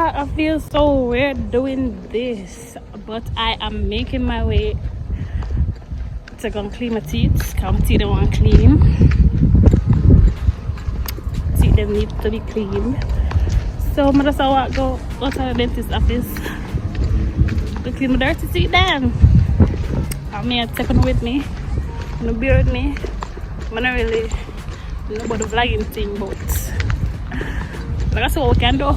I feel so weird doing this, but I am making my way to go and clean my teeth. Come teeth don't want clean. Teeth them need to be clean. So I'm just go to the dentist office to clean my dirty teeth then. I'm here taking with me. I'm gonna bear with me. I'm not really know about the vlogging thing, but let's see what we can do.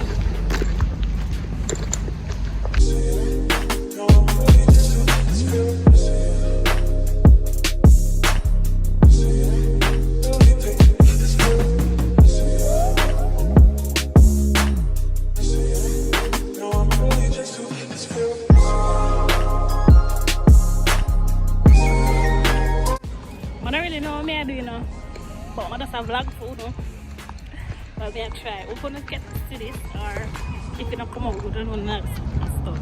I don't really know what I do, you know, but I just have vlog food, no? But I try. We're gonna get to see this, or if it don't come out, we don't know next stuff.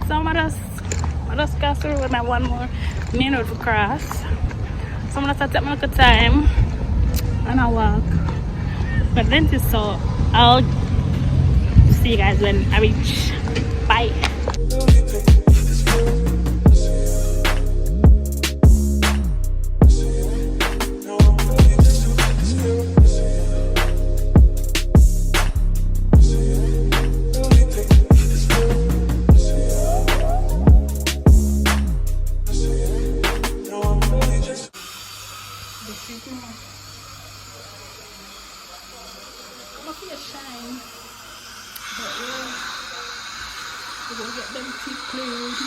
So I just cross through with my one more main road to cross. So I'm gonna take my little time and I walk. But dentist, so I'll see you guys when I reach. Bye. Shine, but we're gonna get them teeth cleaned.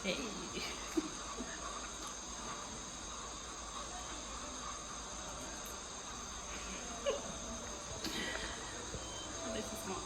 Hey. This is not.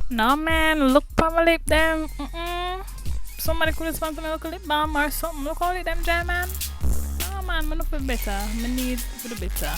No man, look for my lip them. Somebody could have sponsor me a lip balm or something. Look how them dry man. No man, I don't feel better. I need for the better.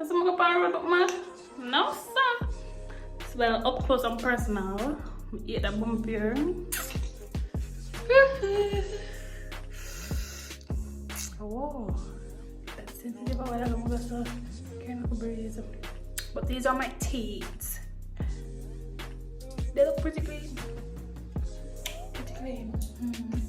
Does it go on road, man? No, sir. Well, up close and personal. Eat that bump here. Oh, that's sensitive. I don't know, so can't breathe. But these are my teeth. They look pretty clean. Pretty clean.